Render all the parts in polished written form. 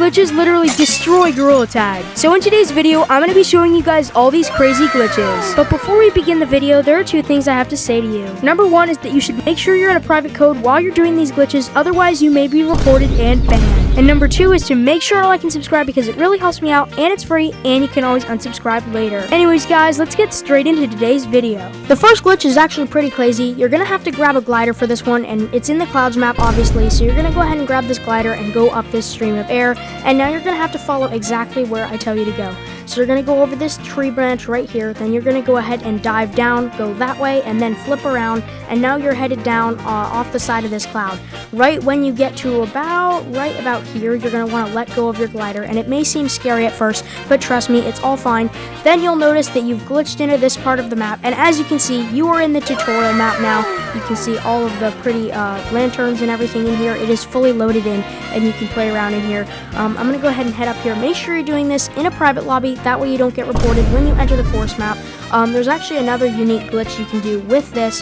glitches literally destroy gorillatag. So in today's video, I'm going to be showing you guys all these crazy glitches. But before we begin the video, there are two things I have to say to you. Number one is that you should make sure you're in a private code while you're doing these glitches, otherwise you may be reported and banned. And number two is to make sure to like and subscribe because it really helps me out and it's free and you can always unsubscribe later. Anyways guys, let's get straight into today's video. The first glitch is actually pretty crazy. You're going to have to grab a glider for this one, and it's in the clouds map obviously, so you're going to go ahead and grab this glider and go up this stream of air, and now you're going to have to follow exactly where I tell you to go. So you're going to go over this tree branch right here, then you're going to go ahead and dive down, go that way, and then flip around, and now you're headed down off the side of this cloud. Right when you get to right about here, you're going to want to let go of your glider, and it may seem scary at first, but trust me, it's all fine. Then you'll notice that you've glitched into this part of the map, and as you can see, you are in the tutorial map now. You can see all of the pretty lanterns and everything in here. It is fully loaded in, and you can play around in here. I'm going to go ahead and head up here. Make sure you're doing this in a private lobby. That way you don't get reported when you enter the forest map. There's actually another unique glitch you can do with this.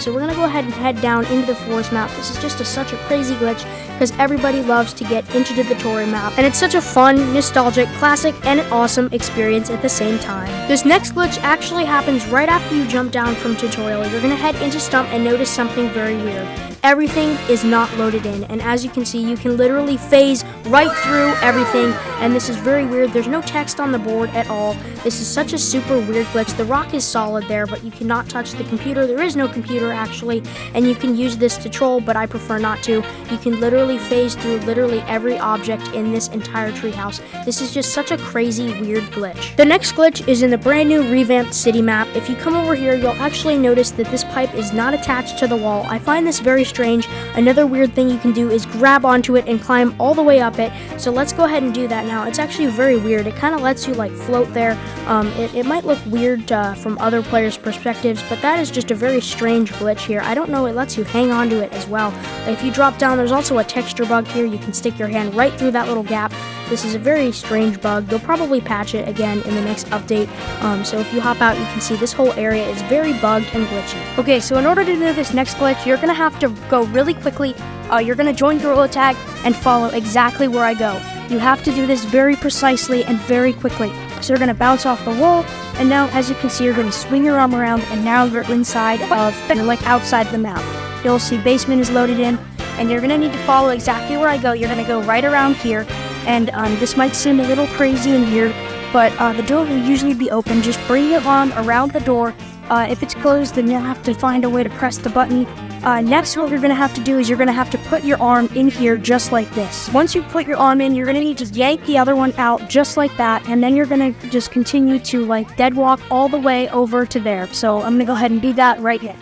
So we're going to go ahead and head down into the forest map. This is just such a crazy glitch because everybody loves to get into the tutorial map. And it's such a fun, nostalgic, classic, and an awesome experience at the same time. This next glitch actually happens right after you jump down from tutorial. You're going to head into Stump and notice something very weird. Everything is not loaded in, and as you can see, you can literally phase right through everything, and this is very weird. There's no text on the board at all. This is such a super weird glitch. The rock is solid there, but you cannot touch the computer. There is no computer actually, and you can use this to troll, but I prefer not to. You can literally phase through literally every object in this entire treehouse. This is just such a crazy weird glitch. The next glitch is in the brand new revamped city map. If you come over here, you'll actually notice that this pipe is not attached to the wall. I find this very strange. Another weird thing you can do is grab onto it and climb all the way up it. So let's go ahead and do that now. It's actually very weird. It kind of lets you like float there. It might look weird from other players' perspectives, but that is just a very strange glitch here. I don't know, it lets you hang onto it as well. If you drop down, there's also a texture bug here. You can stick your hand right through that little gap. This is a very strange bug. They'll probably patch it again in the next update. So if you hop out, you can see this whole area is very bugged and glitchy. Okay, so in order to do this next glitch, you're going to have to go really quickly. You're going to join gorillatag and follow exactly where I go. You have to do this very precisely and very quickly. So you're going to bounce off the wall, and now as you can see, you're going to swing your arm around, and now you're inside of, you're like outside the map. You'll see basement is loaded in, and you're going to need to follow exactly where I go. You're going to go right around here, and this might seem a little crazy and weird, but the door will usually be open. Just bring your arm around the door. If it's closed, then you'll have to find a way to press the button. Next, what you're going to have to do is you're going to have to put your arm in here just like this. Once you put your arm in, you're going to need to yank the other one out just like that, and then you're going to just continue to like dead walk all the way over to there. So I'm going to go ahead and do that right here.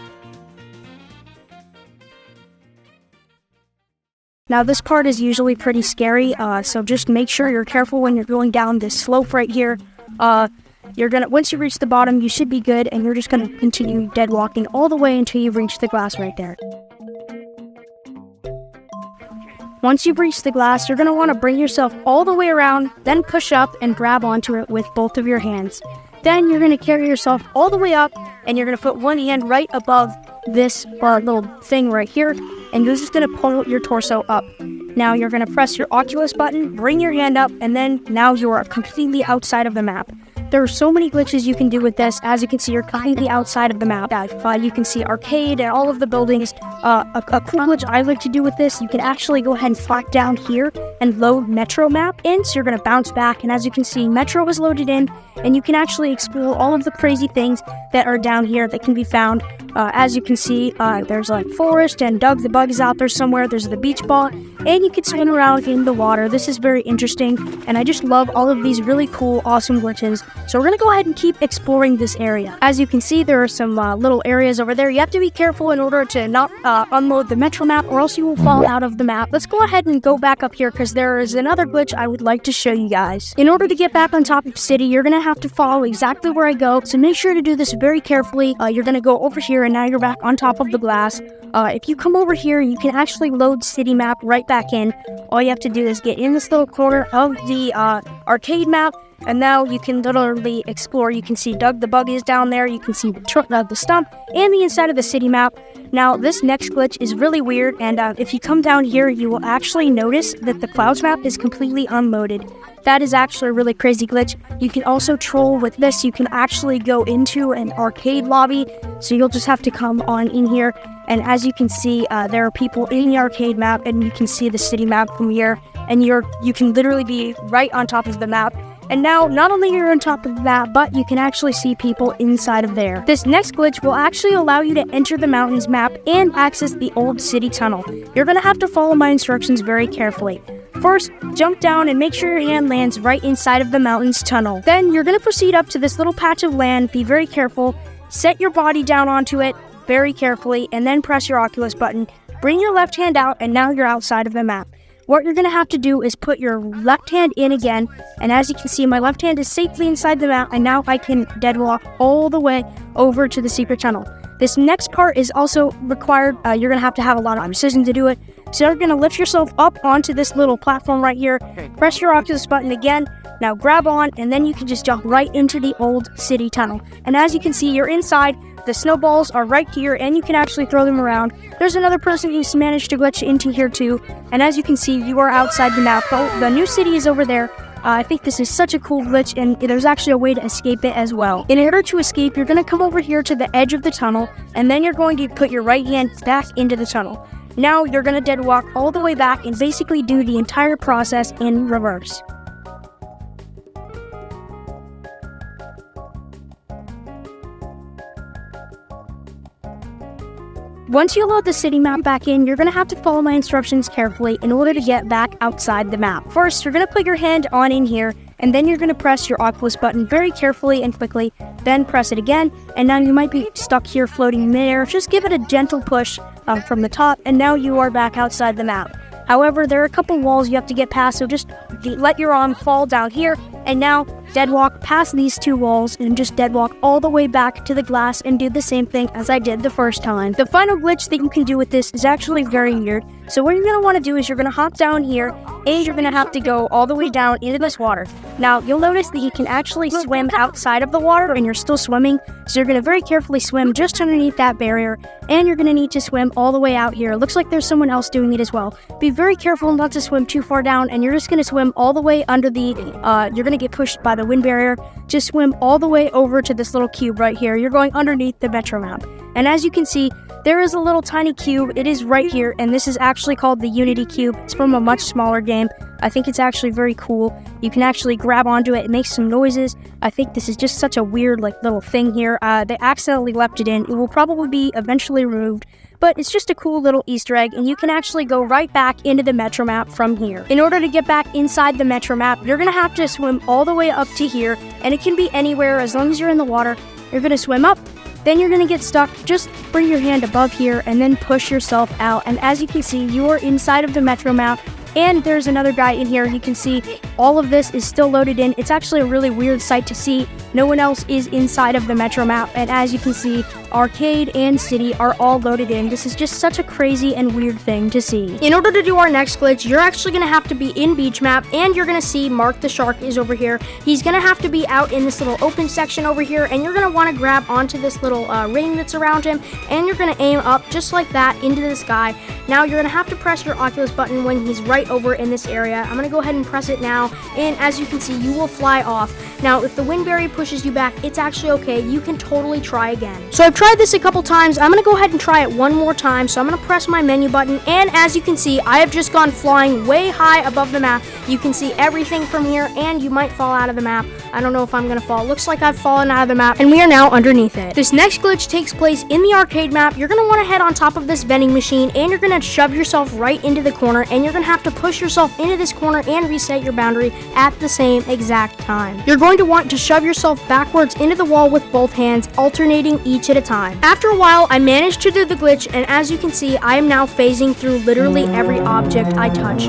Now this part is usually pretty scary, so just make sure you're careful when you're going down this slope right here. Once you reach the bottom, you should be good, and you're just gonna continue dead walking all the way until you reach the glass right there. Once you've reached the glass, you're gonna want to bring yourself all the way around, then push up and grab onto it with both of your hands. Then you're gonna carry yourself all the way up, and you're gonna put one hand right above this little thing right here, and you're just gonna pull your torso up. Now you're gonna press your Oculus button, bring your hand up, and then now you are completely outside of the map. There are so many glitches you can do with this. As you can see, you're completely outside of the map. You can see arcade and all of the buildings. A cool glitch I like to do with this, you can actually go ahead and fly down here and load Metro map in. So you're going to bounce back, and as you can see, Metro is loaded in, and you can actually explore all of the crazy things that are down here that can be found. As you can see, there's like forest, and Doug the Bug is out there somewhere. There's the beach ball, and you can swim around in the water. This is very interesting, and I just love all of these really cool, awesome glitches. So we're going to go ahead and keep exploring this area. As you can see, there are some little areas over there. You have to be careful in order to not unload the Metro map, or else you will fall out of the map. Let's go ahead and go back up here, because there is another glitch I would like to show you guys. In order to get back on top of the city, you're going to have to follow exactly where I go. So make sure to do this very carefully. You're going to go over here, and now you're back on top of the glass. If you come over here, you can actually load city map right back in. All you have to do is get in this little corner of the arcade map, And now you can literally explore. You can see Doug the Bug is down there. You can see the Stump and the inside of the city map. Now, this next glitch is really weird, and if you come down here, you will actually notice that the clouds map is completely unloaded. That is actually a really crazy glitch. You can also troll with this. You can actually go into an arcade lobby, so you'll just have to come on in here. And as you can see, there are people in the arcade map, and you can see the city map from here. And you can literally be right on top of the map. And now, not only are you on top of that, but you can actually see people inside of there. This next glitch will actually allow you to enter the mountains map and access the old city tunnel. You're going to have to follow my instructions very carefully. First, jump down and make sure your hand lands right inside of the mountains tunnel. Then, you're going to proceed up to this little patch of land. Be very careful. Set your body down onto it very carefully, and then press your Oculus button. Bring your left hand out, and now you're outside of the map. What you're going to have to do is put your left hand in again, and as you can see, my left hand is safely inside the map, and now I can deadwalk all the way over to the secret tunnel. This next part is also required. You're going to have a lot of precision to do it. So you're going to lift yourself up onto this little platform right here, press your Oculus button again, now grab on, and then you can just jump right into the old city tunnel. And as you can see, you're inside. The snowballs are right here, and you can actually throw them around. There's another person who's managed to glitch into here too. And as you can see, you are outside the map. The new city is over there. I think this is such a cool glitch, and there's actually a way to escape it as well. In order to escape, you're going to come over here to the edge of the tunnel, and then you're going to put your right hand back into the tunnel. Now you're going to dead walk all the way back and basically do the entire process in reverse. Once you load the city map back in, you're going to have to follow my instructions carefully in order to get back outside the map. First, you're going to put your hand on in here, and then you're going to press your Oculus button very carefully and quickly, then press it again, and now you might be stuck here floating in midair. Just give it a gentle push from the top, and now you are back outside the map. However, there are a couple walls you have to get past, so just let your arm fall down here, and now dead walk past these two walls and just dead walk all the way back to the glass and do the same thing as I did the first time. The final glitch that you can do with this is actually very weird. So what you're going to want to do is you're going to hop down here, and you're going to have to go all the way down into this water. Now, you'll notice that you can actually swim outside of the water and you're still swimming. So you're going to very carefully swim just underneath that barrier, and you're going to need to swim all the way out here. It looks like there's someone else doing it as well. Be very careful not to swim too far down, and you're just going to swim all the way under the, you're going to get pushed by the wind barrier. Just swim all the way over to this little cube right here. You're going underneath the metro map. And as you can see, there is a little tiny cube. It is right here, and this is actually called the Unity Cube. It's from a much smaller game. I think it's actually very cool. You can actually grab onto it. It makes some noises. I think this is just such a weird little thing here. They accidentally left it in. It will probably be eventually removed, but it's just a cool little Easter egg, and you can actually go right back into the metro map from here. In order to get back inside the metro map, you're gonna have to swim all the way up to here, and it can be anywhere as long as you're in the water. You're gonna swim up, then you're gonna get stuck. Just bring your hand above here and then push yourself out, and as you can see, you are inside of the metro map. And there's another guy in here. You can see all of this is still loaded in. It's actually a really weird sight to see. No one else is inside of the metro map. And as you can see, arcade and city are all loaded in. This is just such a crazy and weird thing to see. In order to do our next glitch, you're actually going to have to be in beach map, and you're going to see Mark the Shark is over here. He's going to have to be out in this little open section over here, and you're going to want to grab onto this little ring that's around him, and you're going to aim up just like that into the sky. Now you're going to have to press your Oculus button when he's right over in this area. I'm going to go ahead and press it now, and as you can see, you will fly off. Now, if the wind barrier pushes you back, it's actually okay. You can totally try again. So I've tried this a couple times. I'm going to go ahead and try it one more time. So I'm going to press my menu button, and as you can see, I have just gone flying way high above the map. You can see everything from here, and you might fall out of the map. I don't know if I'm going to fall. Looks like I've fallen out of the map, and we are now underneath it. This next glitch takes place in the arcade map. You're going to want to head on top of this vending machine, and you're going to shove yourself right into the corner, and you're going to have to push yourself into this corner and reset your boundary at the same exact time. You're going to want to shove yourself backwards into the wall with both hands, alternating each at a time. After a while, I managed to do the glitch, and as you can see, I am now phasing through literally every object I touch.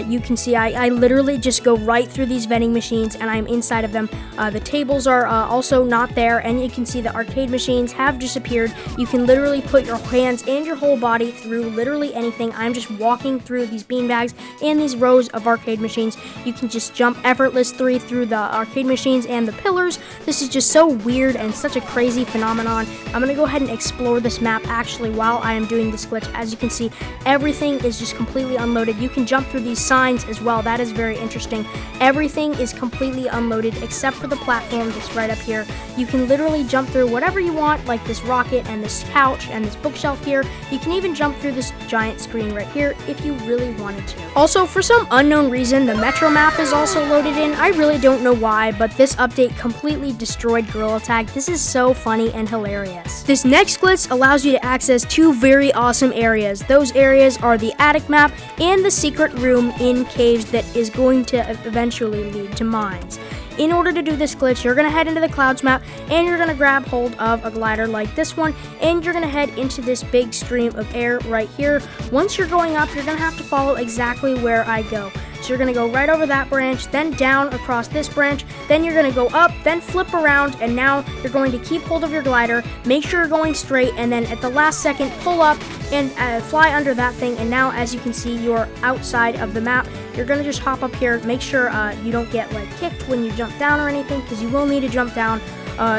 You can see I literally just go right through these vending machines, and I'm inside of them. The tables are also not there, and you can see the arcade machines have disappeared. You can literally put your hands and your whole body through literally anything. I'm just walking through these beanbags and these rows of arcade machines. You can just jump effortlessly through the arcade machines and the pillars. This is just so weird and such a crazy phenomenon. I'm going to go ahead and explore this map actually while I am doing this glitch. As you can see, everything is just completely unloaded. You can jump through these signs as well. That is very interesting. Everything is completely unloaded except for the platform that's right up here. You can literally jump through whatever you want, like this rocket and this couch and this bookshelf here. You can even jump through this giant screen right here if you really wanted to. Also, for some unknown reason, the Metro map is also loaded in. I really don't know why, but this update completely destroyed Gorilla Tag. This is so funny and hilarious. This next glitch allows you to access two very awesome areas. Those areas are the attic map and the secret room in caves that is going to eventually lead to mines. In order to do this glitch, you're going to head into the clouds map and you're going to grab hold of a glider like this one, and you're going to head into this big stream of air right here. Once you're going up, you're going to have to follow exactly where I go. So you're going to go right over that branch, then down across this branch, then you're going to go up, then flip around, and now you're going to keep hold of your glider, make sure you're going straight, and then at the last second, pull up and fly under that thing. And now, as you can see, you're outside of the map. You're going to just hop up here, make sure you don't get like kicked when you jump down or anything, because you will need to jump down.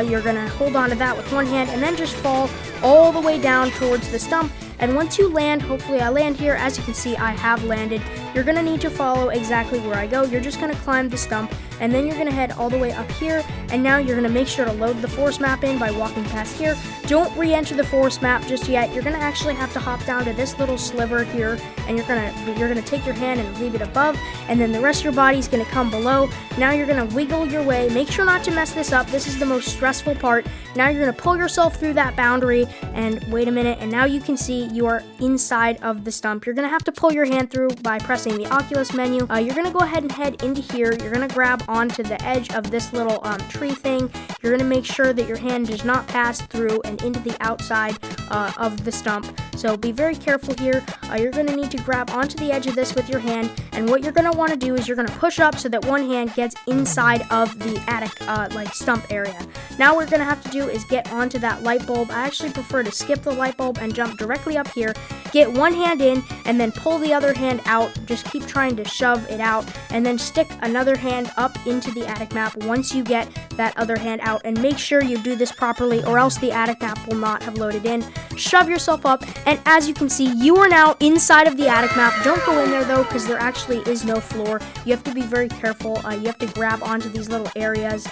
You're going to hold on to that with one hand and then just fall all the way down towards the stump. And once you land, hopefully I land here, as you can see I have landed, you're going to need to follow exactly where I go. You're just going to climb the stump, and then you're going to head all the way up here, and now you're going to make sure to load the forest map in by walking past here. Don't re-enter the forest map just yet. You're going to actually have to hop down to this little sliver here, and you're going to take your hand and leave it above, and then the rest of your body is going to come below. Now you're going to wiggle your way. Make sure not to mess this up. This is the most stressful part. Now you're going to pull yourself through that boundary, and wait a minute, and now you can see you are inside of the stump. You're going to have to pull your hand through by pressing the Oculus menu. You're going to go ahead and head into here. You're going to grab onto the edge of this little tree thing. You're going to make sure that your hand does not pass through and into the outside of the stump. So be very careful here. You're going to need to grab onto the edge of this with your hand, and what you're going to want to do is you're going to push up so that one hand gets inside of the attic like stump area. Now what we're going to have to do is get onto that light bulb. I actually prefer to skip the light bulb and jump directly up here. Get one hand in and then pull the other hand out. Just keep trying to shove it out, and then stick another hand up into the attic map once you get that other hand out, and make sure you do this properly or else the attic map will not have loaded in. Shove yourself up, and as you can see, you are now inside of the attic map. Don't go in there though, because there actually is no floor. You have to be very careful. You have to grab onto these little areas,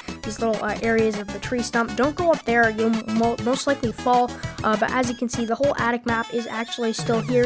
areas of the tree stump. Don't go up there, you'll most likely fall. But as you can see, the whole attic map is actually still here.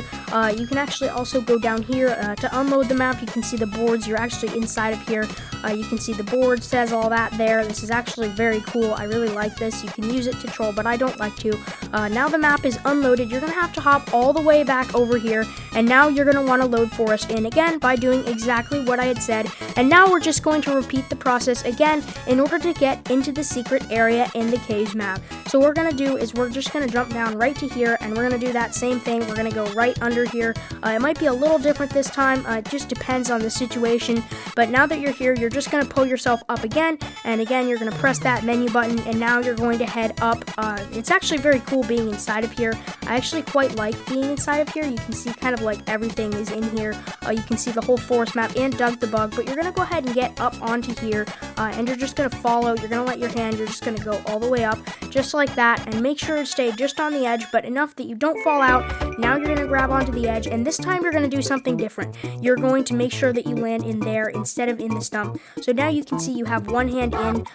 You can actually also go down here to unload the map. You can see the boards. You're actually inside of here. You can see the board says all that there. This is actually very cool. I really like this. You can use it to troll, but I don't like to. Now the map is unloaded. You're going to have to hop all the way back over here, and now you're going to want to load forest in again by doing exactly what I had said. And now we're just going to repeat the process again in order to get into the secret area in the caves map. So what we're going to do is we're just going to jump down right to here, and we're going to do that same thing. We're going to go right under here. It might be a little different this time. It just depends on the situation. But now that you're here, you're just going to pull yourself up again, and again you're going to press that menu button, and now you're going to head up. It's actually very cool being inside of here. I actually quite like being inside of here. You can see kind of like everything is in here. You can see the whole forest map and Doug the Bug, but you're going to go ahead and get up onto here, and you're just going to follow. You're going to let your hand, you're just going to go all the way up, just like that, and make sure to stay just on the edge, but enough that you don't fall out. Now you're going to grab onto the edge, and this time you're going to do something different. You're going to make sure that you land in there instead of in the stump. So now you can see you have one hand in.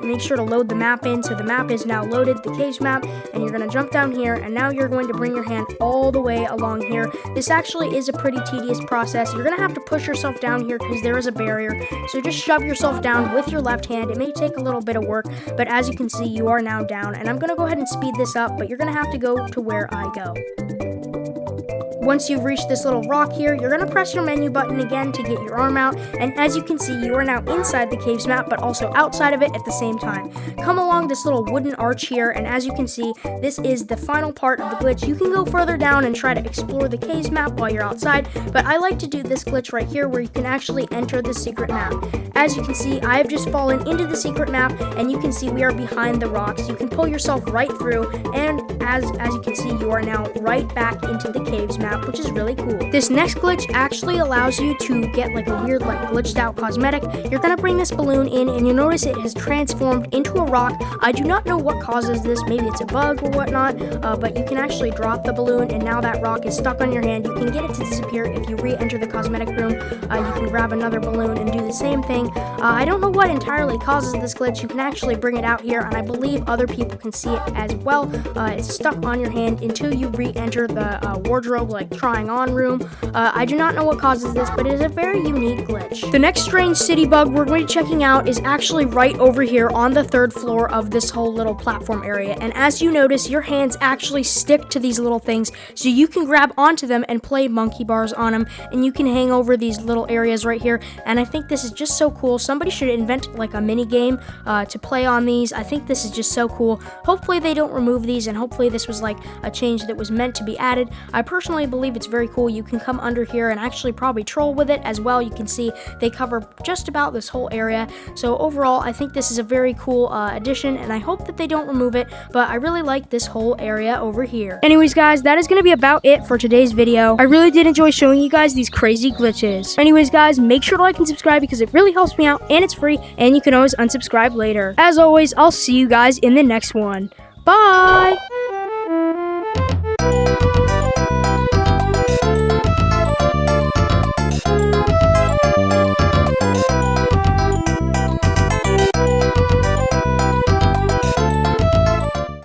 Make sure to load the map in. So the map is now loaded, the caves map, and you're going to jump down here, and now you're going to bring your hand all the way along here. This actually is a pretty tedious process. You're going to have to push yourself down here because there is a barrier. So just shove yourself down with your left hand. It may take a little bit of work, but as you can see, you are now down, and I'm going to go ahead and speed this up, but you're going to have to go to where I go. Once you've reached this little rock here, you're going to press your menu button again to get your arm out, and as you can see, you are now inside the caves map, but also outside of it at the same time. Come along this little wooden arch here, and as you can see, this is the final part of the glitch. You can go further down and try to explore the caves map while you're outside, but I like to do this glitch right here where you can actually enter the secret map. As you can see, I've just fallen into the secret map, and you can see we are behind the rocks. You can pull yourself right through, and as you can see, you are now right back into the caves map. up, which is really cool. This next glitch actually allows you to get like a weird like glitched out cosmetic. You're gonna bring this balloon in and you'll notice it has transformed into a rock. I do not know what causes this. Maybe it's a bug or whatnot, but you can actually drop the balloon and now that rock is stuck on your hand. You can get it to disappear if you re-enter the cosmetic room. You can grab another balloon and do the same thing. I don't know what entirely causes this glitch. You can actually bring it out here and I believe other people can see it as well. It's stuck on your hand until you re-enter the wardrobe, like trying on room. I do not know what causes this, but it is a very unique glitch. The next strange city bug we're going to be checking out is actually right over here on the 3rd floor of this whole little platform area. And as you notice, your hands actually stick to these little things, so you can grab onto them and play monkey bars on them, and you can hang over these little areas right here. And I think this is just so cool. Somebody should invent like a mini game to play on these. I think this is just so cool. Hopefully they don't remove these, and hopefully this was like a change that was meant to be added. I personally believe it's very cool. You can come under here and actually probably troll with it as well. You can see they cover just about this whole area. So overall, I think this is a very cool addition, and I hope that they don't remove it, but I really like this whole area over here. Anyways, guys, that is going to be about it for today's video. I really did enjoy showing you guys these crazy glitches. Anyways, guys, make sure to like and subscribe because it really helps me out, and it's free, and you can always unsubscribe later. As always, I'll see you guys in the next one. Bye!